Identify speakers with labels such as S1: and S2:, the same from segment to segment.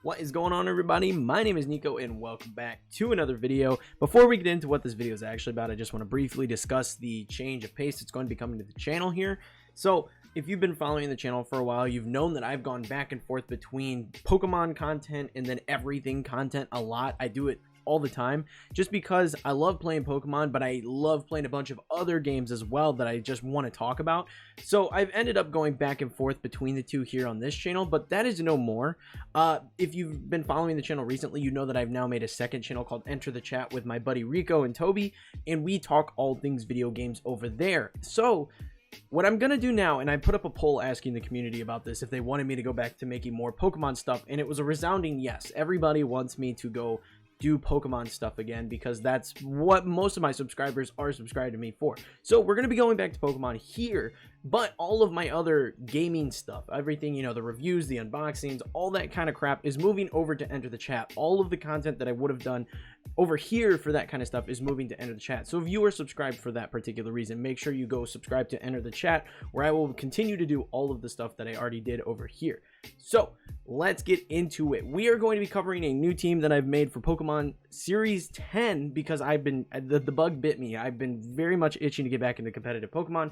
S1: What is going on, everybody? My name is Nico and welcome back to another video. Before we get into what this video is actually about, I just want to briefly discuss the change of pace that's going to be coming to the channel here. So if you've been following the channel for a while, you've known that I've gone back and forth between Pokemon content and then everything content a lot. I do it all the time just because I love playing Pokemon, but I love playing a bunch of other games as well that I just want to talk about. So I've ended up going back and forth between the two here on this channel, but that is no more. If you've been following the channel recently, you know that I've now made a second channel called Enter the Chat with my buddy Rico and Toby, and we talk all things video games over there. So what I'm gonna do now, and I put up a poll asking the community about this, if they wanted me to go back to making more Pokemon stuff, and it was a resounding yes. Everybody wants me to go do Pokemon stuff again because that's what most of my subscribers are subscribed to me for. So we're going to be going back to Pokemon here, but all of my other gaming stuff, everything, you know, the reviews, the unboxings, all that kind of crap is moving over to Enter the Chat. All of the content that I would have done over here for that kind of stuff is moving to Enter the Chat. So if you are subscribed for that particular reason, make sure you go subscribe to Enter the Chat, where I will continue to do all of the stuff that I already did over here. So let's get into it. We are going to be covering a new team that I've made for Pokemon Series 10 because I've been, the bug bit me. I've been very much itching to get back into competitive Pokemon,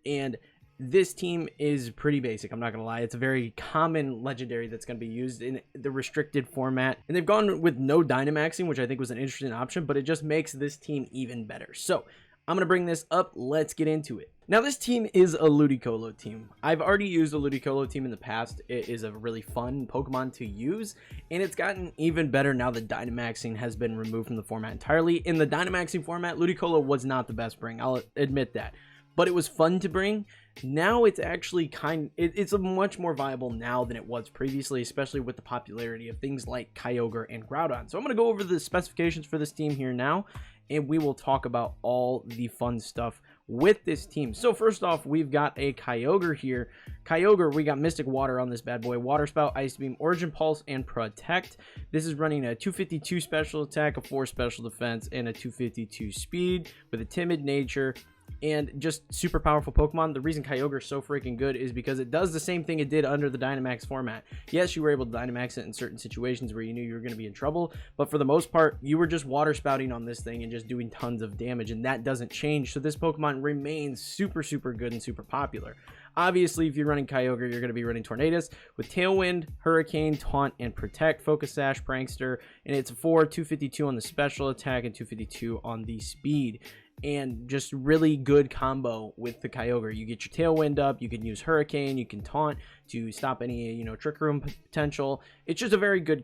S1: and this team is pretty basic. I'm not gonna lie, it's a very common legendary that's going to be used in the restricted format, and they've gone with no Dynamaxing, which I think was an interesting option, but it just makes this team even better. So I'm gonna bring this up. Let's get into it. Now, this team is a Ludicolo team. I've already used a Ludicolo team in the past. It is a really fun Pokemon to use, and it's gotten even better now that Dynamaxing has been removed from the format entirely. In the Dynamaxing format, Ludicolo was not the best bring, I'll admit that, but it was fun to bring. Now it's actually it's a much more viable now than it was previously, especially with the popularity of things like Kyogre and Groudon. So I'm going to go over the specifications for this team here now, and we will talk about all the fun stuff with this team. So first off, we've got a Kyogre here. Kyogre, we got Mystic Water on this bad boy, Water Spout, Ice Beam, Origin Pulse, and Protect. This is running a 252 special attack, a 4 special defense, and a 252 speed with a timid nature, and just super powerful Pokemon. The reason Kyogre is so freaking good is because it does the same thing it did under the Dynamax format. Yes, you were able to Dynamax it in certain situations where you knew you were going to be in trouble, but for the most part, you were just water spouting on this thing and just doing tons of damage, and that doesn't change. So this Pokemon remains super good and super popular. Obviously, if you're running Kyogre, you're going to be running Tornadus with Tailwind, Hurricane, Taunt, and Protect, Focus Sash, Prankster, and it's 252 on the special attack and 252 on the speed. And just really good combo with the Kyogre. You get your Tailwind up, you can use Hurricane, you can Taunt to stop any, you know, Trick Room potential. It's just a very good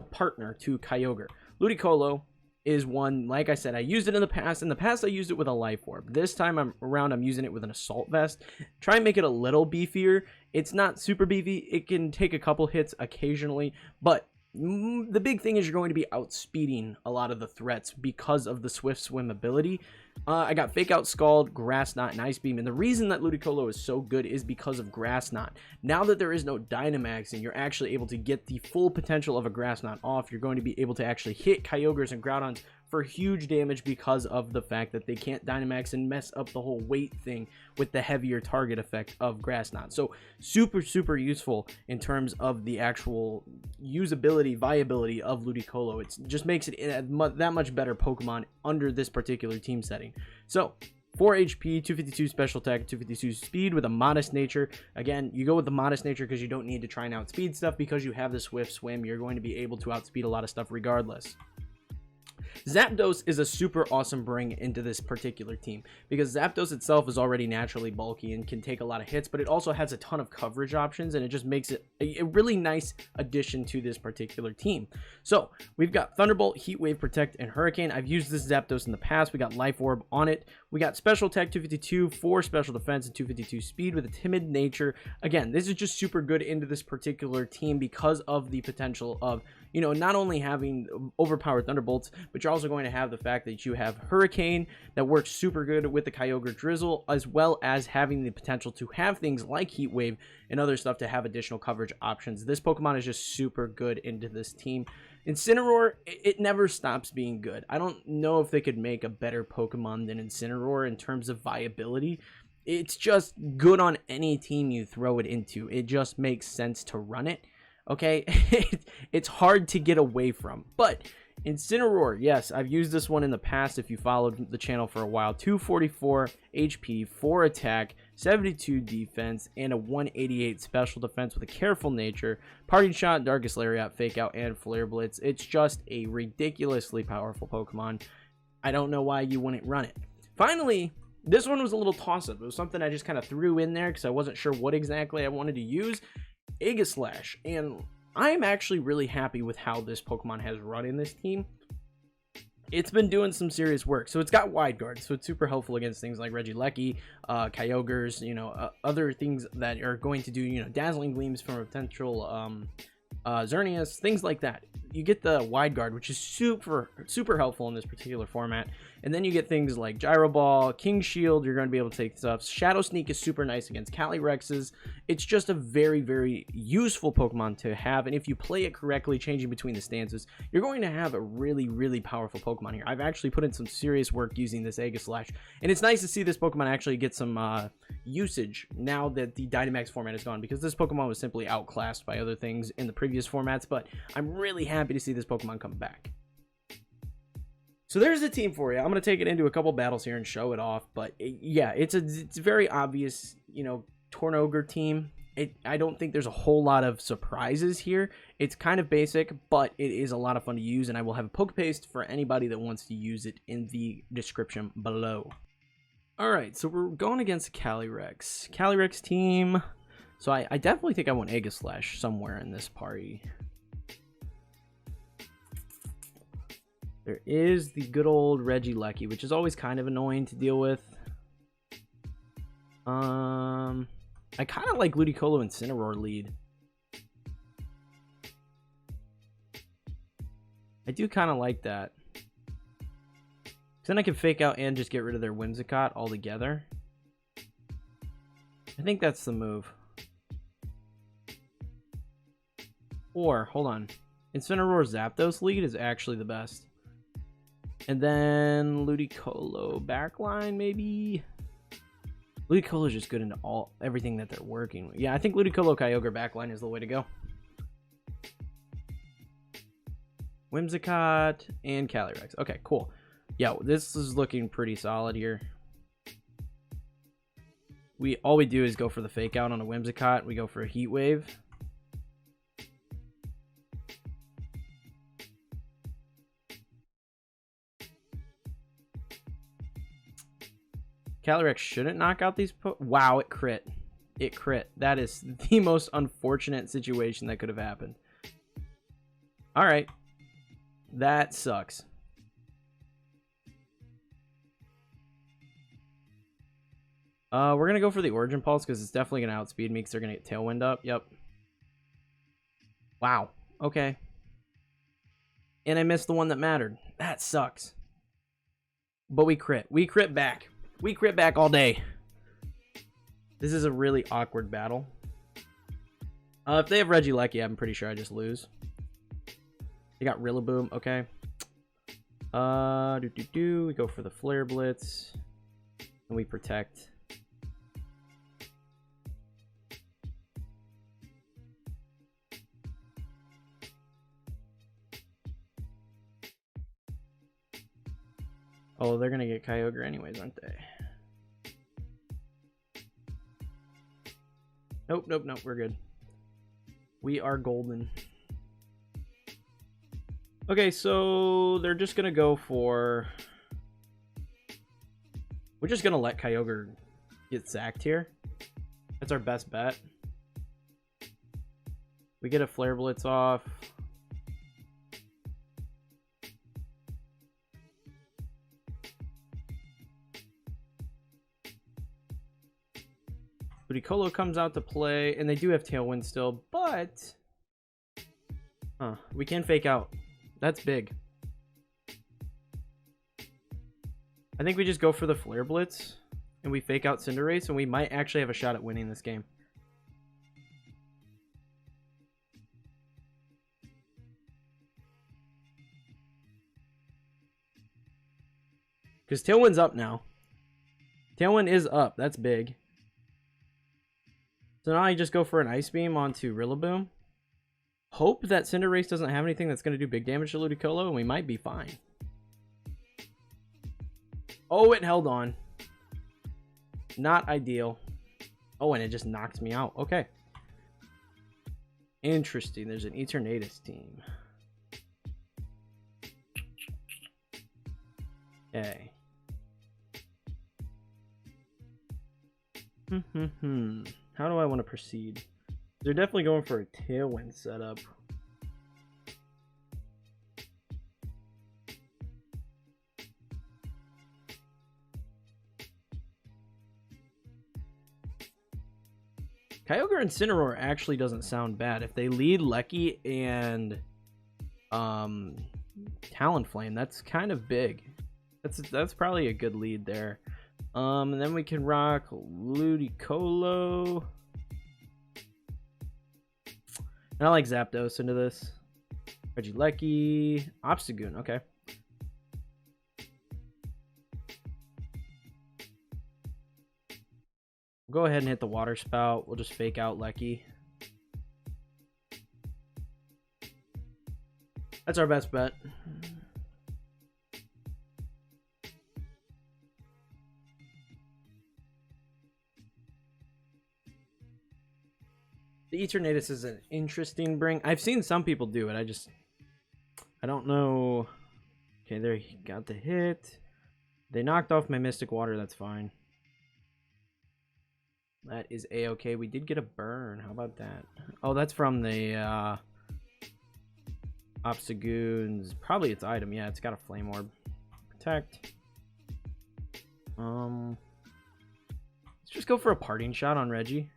S1: partner to Kyogre. Ludicolo is one, like I said, I used it in the past. In the past, I used it with a Life Orb. This time I'm using it with an Assault Vest. Try and make it a little beefier. It's not super beefy. It can take a couple hits occasionally, but the big thing is you're going to be outspeeding a lot of the threats because of the Swift Swim ability. I got Fake Out, Scald, Grass Knot, and Ice Beam, and the reason that Ludicolo is so good is because of Grass Knot. Now that there is no Dynamaxing, you're actually able to get the full potential of a Grass Knot off. You're going to be able to actually hit Kyogres and Groudons for huge damage because of the fact that they can't Dynamax and mess up the whole weight thing with the heavier target effect of Grass Knot. So super useful in terms of the actual usability, viability of Ludicolo. It just makes it that much better Pokemon under this particular team setting. So 4 HP, 252 special attack, 252 speed with a modest nature. Again, you go with the modest nature because you don't need to try and outspeed stuff because you have the Swift Swim. You're going to be able to outspeed a lot of stuff regardless. Zapdos is a super awesome bring into this particular team because Zapdos itself is already naturally bulky and can take a lot of hits, but it also has a ton of coverage options, and it just makes it a really nice addition to this particular team. So we've got Thunderbolt, Heat Wave, Protect, and Hurricane. I've used this Zapdos in the past. We got Life Orb on it. We got Special Attack 252, 4 Special Defense, and 252 Speed with a timid nature. Again, this is just super good into this particular team because of the potential of, you know, not only having overpowered Thunderbolts, but you're also going to have the fact that you have Hurricane that works super good with the Kyogre Drizzle, as well as having the potential to have things like Heat Wave and other stuff to have additional coverage options. This Pokemon is just super good into this team. Incineroar, it never stops being good. I don't know if they could make a better Pokemon than Incineroar in terms of viability. It's just good on any team you throw it into. It just makes sense to run it. Okay, it's hard to get away from. But Incineroar, yes, I've used this one in the past if you followed the channel for a while. 244 HP, 4 attack, 72 defense, and a 188 special defense with a careful nature, parting shot, darkest lariat, fake out, and flare blitz. It's just a ridiculously powerful Pokemon. I don't know why you wouldn't run it. Finally, this one was a little toss-up. It was something I just kind of threw in there because I wasn't sure what exactly I wanted to use. Aegislash, and I'm actually really happy with how this Pokemon has run in this team. It's been doing some serious work. So it's got wide guard, so it's super helpful against things like Regieleki, Kyogres, you know, other things that are going to do, you know, dazzling gleams from a potential Xerneas, things like that. You get the wide guard, which is super helpful in this particular format. And then you get things like Gyro Ball, King Shield. You're going to be able to take stuff. Shadow Sneak is super nice against Calyrexes. It's just a very useful Pokemon to have. And if you play it correctly, changing between the stances, you're going to have a really powerful Pokemon here. I've actually put in some serious work using this Aegislash, and it's nice to see this Pokemon actually get some usage now that the Dynamax format is gone, because this Pokemon was simply outclassed by other things in the previous formats. But I'm really happy to see this Pokemon come back. So there's the team for you. I'm going to take it into a couple battles here and show it off. But yeah, it's very obvious, you know, Tornogre team. I don't think there's a whole lot of surprises here. It's kind of basic, but it is a lot of fun to use. And I will have a poke paste for anybody that wants to use it in the description below. All right, so we're going against Calyrex. Calyrex team. So I definitely think I want Aegislash somewhere in this party. There is the good old Regieleki, which is always kind of annoying to deal with. I kind of like Ludicolo and Incineroar lead. I do kind of like that. Then I can fake out and just get rid of their Whimsicott altogether. I think that's the move. Or, hold on. Incineroar Zapdos lead is actually the best. And then Ludicolo backline, maybe? Ludicolo is just good into everything that they're working with. Yeah, I think Ludicolo Kyogre backline is the way to go. Whimsicott and Calyrex. Okay, cool. Yeah, this is looking pretty solid here. All we do is go for the fake out on a Whimsicott. We go for a Heat Wave. Calyrex shouldn't knock out these wow, it crit. It crit. That is the most unfortunate situation that could have happened. Alright. That sucks. We're going to go for the Origin Pulse because it's definitely going to outspeed me because they're going to get Tailwind up. Yep. Wow. Okay. And I missed the one that mattered. That sucks. But we crit. We crit back. We crit back all day. This is a really awkward battle. If they have Regieleki, I'm pretty sure I just lose. They got Rillaboom. Okay. We go for the Flare Blitz. And we protect. Oh, they're going to get Kyogre anyways, aren't they? Nope, nope, nope. We're good. We are golden. Okay, so they're just going to go for... We're just going to let Kyogre get sacked here. That's our best bet. We get a Flare Blitz off. Ludicolo comes out to play, and they do have Tailwind still, but... we can fake out. That's big. I think we just go for the Flare Blitz, and we fake out Cinderace, and we might actually have a shot at winning this game. Because Tailwind's up now. Tailwind is up. That's big. So now I just go for an Ice Beam onto Rillaboom. hope that Cinderace doesn't have anything that's going to do big damage to Ludicolo, and we might be fine. Oh, it held on. Not ideal. Oh, and it just knocks me out. Okay. Interesting. There's an Eternatus team. Okay. How do I want to proceed? They're definitely going for a Tailwind setup. Kyogre and Incineroar actually doesn't sound bad. If they lead Lecky and Talonflame, that's kind of big. That's probably a good lead there. And then we can rock Ludicolo. And I like Zapdos into this. Regieleki, Obstagoon, okay. We'll go ahead and hit the Water Spout. We'll just fake out Lecky. That's our best bet. The Eternatus is an interesting bring. I've seen some people do it. I don't know. Okay, there he got the hit. They knocked off my Mystic Water. That's fine. That is a-okay. We did get a burn. How about that? Oh, that's from the Obstagoon's. Probably its item. Yeah, it's got a Flame Orb. Protect. Let's just go for a Parting Shot on Reggie.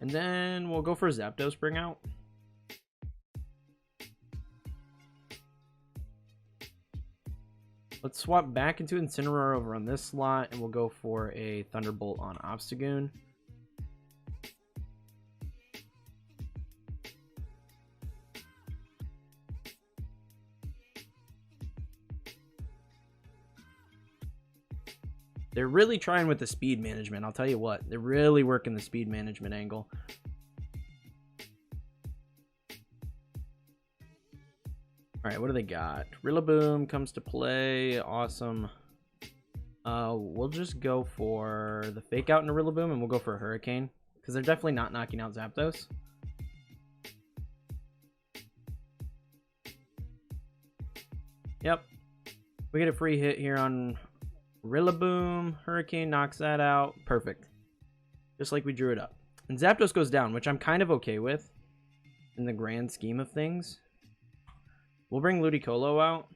S1: And then we'll go for a Zapdos Bring Out. Let's swap back into Incineroar over on this slot, and we'll go for a Thunderbolt on Obstagoon. They're really trying with the speed management, I'll tell you what. They're really working the speed management angle. Alright, what do they got? Rillaboom comes to play. Awesome. We'll just go for the Fake Out into Rillaboom, and we'll go for a Hurricane. Because they're definitely not knocking out Zapdos. Yep. We get a free hit here on Rillaboom. Hurricane knocks that out. Perfect. Just like we drew it up. And Zapdos goes down, which I'm kind of okay with in the grand scheme of things. We'll bring Ludicolo out.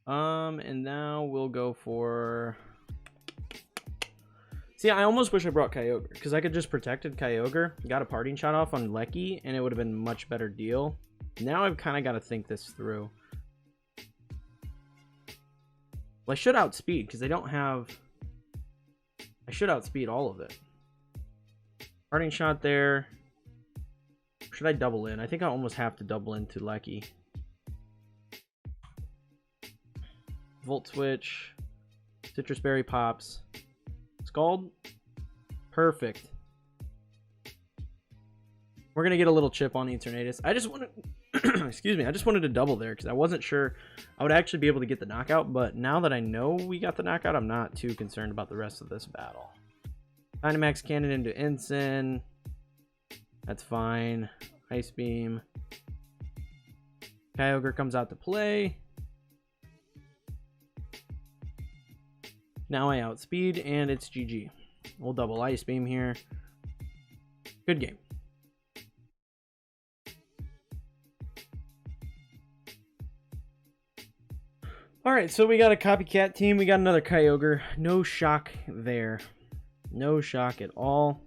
S1: And now we'll go for... See, I almost wish I brought Kyogre, because I could just protected Kyogre, got a Parting Shot off on Lecky, and it would have been a much better deal. Now I've kind of got to think this through. Well, I should outspeed, because they don't have... I should outspeed all of it. Parting Shot there. Should I double in? I think I almost have to double into Lecky. Volt Switch. Citrus Berry pops. Scald. Perfect. We're going to get a little chip on Eternatus. I just wanted... excuse me. I just wanted to double there because I wasn't sure I would actually be able to get the knockout. But now that I know we got the knockout, I'm not too concerned about the rest of this battle. Dynamax Cannon into Ensign. That's fine. Ice Beam. Kyogre comes out to play. Now I outspeed, and it's GG. We'll double Ice Beam here. Good game. Alright, so we got a copycat team. We got another Kyogre. No shock there. No shock at all.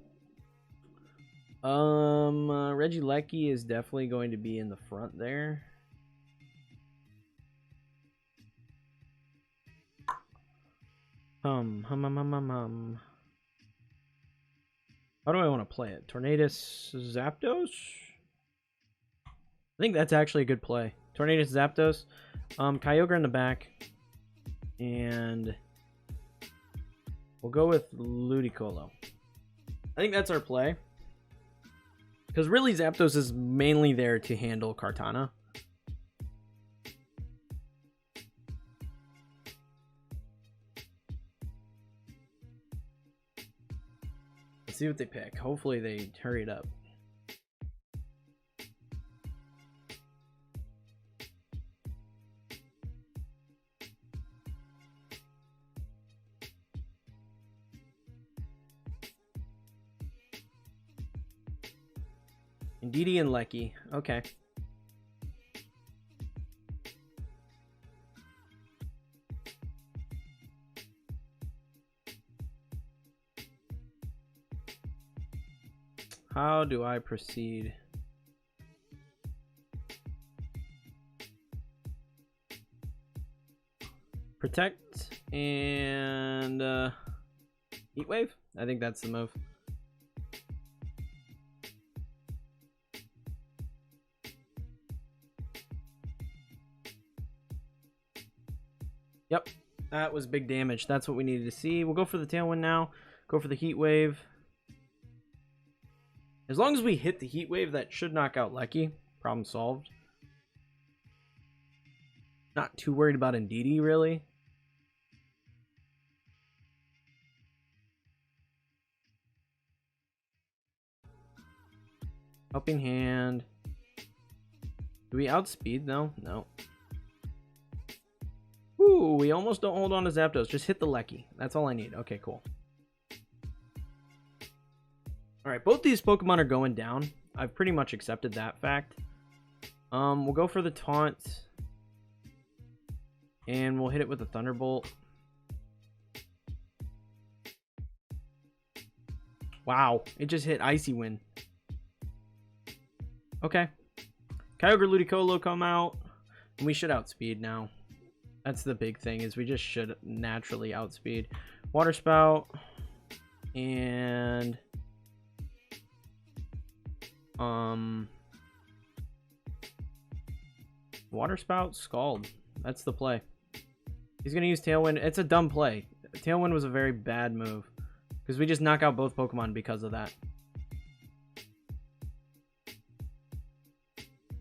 S1: Regieleki is definitely going to be in the front there. How do I want to play it? Tornadus, Zapdos? I think that's actually a good play. Tornadus, Zapdos, Kyogre in the back, and we'll go with Ludicolo. I think that's our play. Because really, Zapdos is mainly there to handle Kartana. Let's see what they pick. Hopefully they hurry it up. Indeedee and Lecky. Okay. How do I proceed? Protect and Heat Wave? I think that's the move. Yep, that was big damage. That's what we needed to see. We'll go for the Tailwind now. Go for the Heat Wave. As long as we hit the Heat Wave, that should knock out Lecky. Problem solved. Not too worried about Indeedee, really. Helping Hand. Do we outspeed? No. No. Ooh, we almost don't hold on to Zapdos. Just hit the Lecky. That's all I need. Okay, cool. Alright, both these Pokemon are going down. I've pretty much accepted that fact. We'll go for the Taunt. And we'll hit it with a Thunderbolt. Wow, it just hit Icy Wind. Okay. Kyogre, Ludicolo come out. And we should outspeed now. That's the big thing, is we just should naturally outspeed. Water Spout. And Water Spout, Scald. That's the play. He's gonna use Tailwind. It's a dumb play. Tailwind was a very bad move because we just knock out both Pokemon because of that.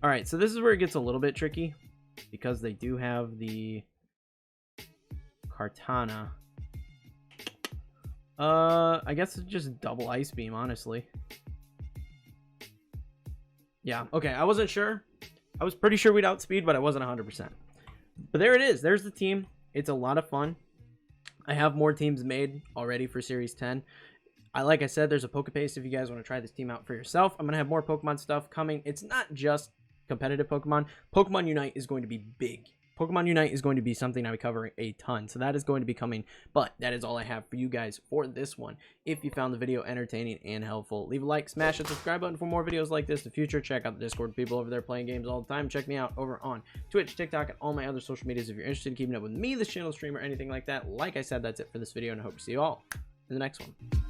S1: All right, so this is where it gets a little bit tricky because they do have the Kartana. I guess it's just double Ice Beam, honestly. Yeah, okay, I wasn't sure. I was pretty sure we'd outspeed, but I wasn't 100%. But there it is. There's the team. It's a lot of fun. I have more teams made already for Series 10. Like I said, there's a Pokepaste if you guys want to try this team out for yourself. I'm going to have more Pokemon stuff coming. It's not just competitive Pokemon. Pokemon Unite is going to be big. Pokemon Unite is going to be something I cover a ton, so that is going to be coming. But that is all I have for you guys for this one. If you found the video entertaining and helpful, leave a like, smash that subscribe button for more videos like this in the future. Check out the Discord, people over there playing games all the time. Check me out over on Twitch, TikTok, and all my other social medias if you're interested in keeping up with me, this channel, stream, or anything like that. Like I said, that's it for this video, and I hope to see you all in the next one.